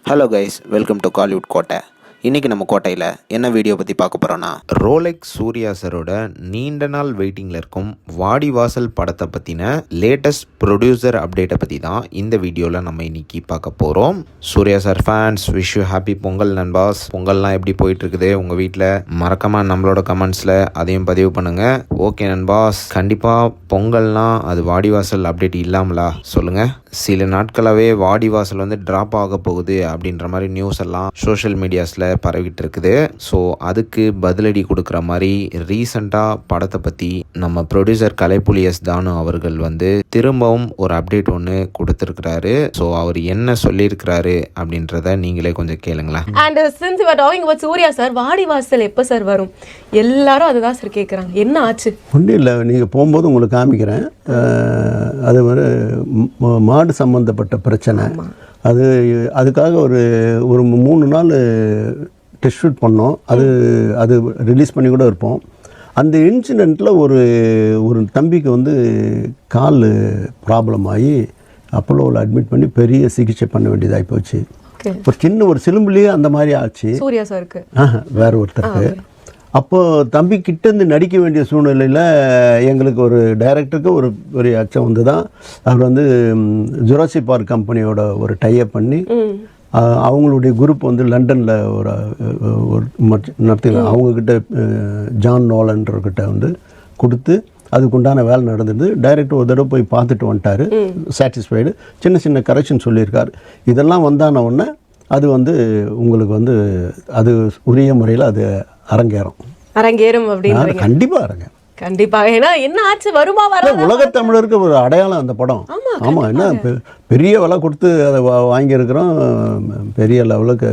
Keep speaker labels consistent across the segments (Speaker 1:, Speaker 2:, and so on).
Speaker 1: Hello guys, welcome to Kollywood கோட்டை. இன்றைக்கி நம்ம கோட்டையில் என்ன வீடியோ பற்றி பார்க்க போகிறோன்னா, ரோலெக்ஸ் சூர்யா சரோட நீண்ட நாள் வெயிட்டிங்கில் இருக்கும் வாடிவாசல் படத்தை பற்றின லேட்டஸ்ட் ப்ரொடியூசர் அப்டேட்டை பற்றி தான் இந்த வீடியோவில் நம்ம இன்றைக்கி பார்க்க போகிறோம். Suriya sir fans, wish you happy Pongal நண்பாஸ். பொங்கல்லாம் எப்படி போயிட்டுருக்குது உங்கள் வீட்டில்? மறக்காமல் நம்மளோட கமெண்ட்ஸில் அதையும் பதிவு பண்ணுங்கள். ஓகே நண்பாஸ், கண்டிப்பாக பொங்கல்னால் அது வாடிவாசல் அப்டேட் இல்லாமலா சொல்லுங்கள். சில நாட்களாகவே வாடிவாசல் வந்து ட்ராப் ஆக போகுது அப்படின்ற மாதிரி நியூஸ் எல்லாம் சோஷியல் மீடியாஸில் பரவிட்டு இருக்குது. ஸோ அதுக்கு பதிலடி கொடுக்குற மாதிரி ரீசெண்டாக படத்தை பற்றி நம்ம ப்ரொடியூசர் கலைப்புலி எஸ் தானு அவர்கள் வந்து திரும்பவும் ஒரு அப்டேட் ஒன்று கொடுத்துருக்கிறாரு. ஸோ அவர் என்ன சொல்லியிருக்கிறாரு அப்படின்றத நீங்களே கொஞ்சம் கேளுங்களேன்.
Speaker 2: And since you are talking about Suriya sir, Vaadivaasal எப்போ சார் வரும்? எல்லாரும் அதுதான் சார் கேட்குறாங்க. என்ன ஆச்சு?
Speaker 3: ஒன்றும் இல்லை, நீங்கள் போகும்போது உங்களுக்கு காமிக்கிறேன். அது ஒரு மாடு சம்மந்தப்பட்ட பிரச்சனை. அதுக்காக ஒரு 3 நாள் டெஸ்ட் ஷூட் பண்ணோம். அது ரிலீஸ் பண்ணி கூட இருப்போம். அந்த இன்சிடெண்ட்டில் ஒரு தம்பிக்கு வந்து கால் ப்ராப்ளம் ஆகி அப்போலோவில் அட்மிட் பண்ணி பெரிய சிகிச்சை பண்ண வேண்டியதாகி போச்சு. ஒரு சின்ன ஒரு சிலும்புலேயே அந்த மாதிரி ஆச்சு
Speaker 2: சூர்யா சாருக்கு.
Speaker 3: வேற ஒருத்தருக்கு. அப்போது தம்பி கிட்டேருந்து நடிக்க வேண்டிய சூழ்நிலையில் எங்களுக்கு ஒரு டைரக்டருக்கு ஒரு அச்சம் வந்து தான் அவர் வந்து ஜுராசிக் பார்க் கம்பெனியோட ஒரு டைப் பண்ணி அவங்களுடைய குரூப் வந்து லண்டனில் ஒரு நடத்தி அவங்கக்கிட்ட ஜான் நோலன்றக்கிட்ட வந்து கொடுத்து அதுக்குண்டான வேலை நடந்தது. டைரக்டர் ஒரு தடவை போய் பார்த்துட்டு வந்துட்டார், சாட்டிஸ்ஃபைடு. சின்ன சின்ன கரெக்ஷன் சொல்லியிருக்கார். இதெல்லாம் வந்தான உடனே அது வந்து உங்களுக்கு வந்து அது உரிய முறையில் அது அரங்கேறும்
Speaker 2: அப்படின்னு
Speaker 3: கண்டிப்பாக
Speaker 2: கண்டிப்பாக. ஏன்னா என்ன ஆச்சு, வருமா வர
Speaker 3: உலகத் தமிழருக்கு ஒரு அடையாளம் அந்த படம். ஆமாம், என்ன பெரிய விலை கொடுத்து அதை வாங்கியிருக்கிறோம், பெரிய லெவலுக்கு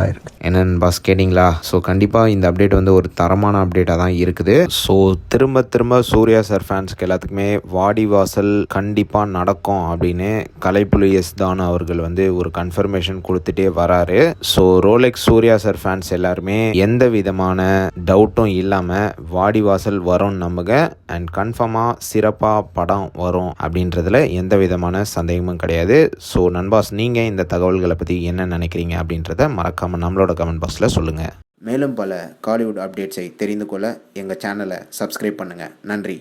Speaker 3: ஆயிருக்கு.
Speaker 1: என்னன்னு பாஸ் கேட்டிங்களா? ஸோ கண்டிப்பாக இந்த அப்டேட் வந்து ஒரு தரமான அப்டேட்டாக தான் இருக்குது. ஸோ திரும்ப சூர்யா சார் ஃபேன்ஸ்க்கு எல்லாத்துக்குமே வாடிவாசல் கண்டிப்பாக நடக்கும் அப்படின்னு கலைப்புலி எஸ் தானு அவர்கள் வந்து ஒரு கன்ஃபர்மேஷன் கொடுத்துட்டே வராரு. So Rolex Suriya sir fans எல்லாருமே எந்த விதமான டவுட்டும் இல்லாமல் வாடிவாசல் வரும் நம்புங்க. அண்ட் கன்ஃபார்மாக சிறப்பாக படம் வரும் அப்படின்றதுல எந்த விதமான சந்தேகமும் கிடையாது. ஸோ நண்பாஸ், நீங்கள் இந்த தகவல்களை பற்றி என்ன நினைக்கிறீங்க அப்படின்றத மறக்காமல் நம்மளோட கமெண்ட் பாக்ஸில் சொல்லுங்கள். மேலும் பல காலிவுட் அப்டேட்ஸை தெரிந்து கொள்ள எங்கள் சேனலை சப்ஸ்கிரைப் பண்ணுங்கள். நன்றி.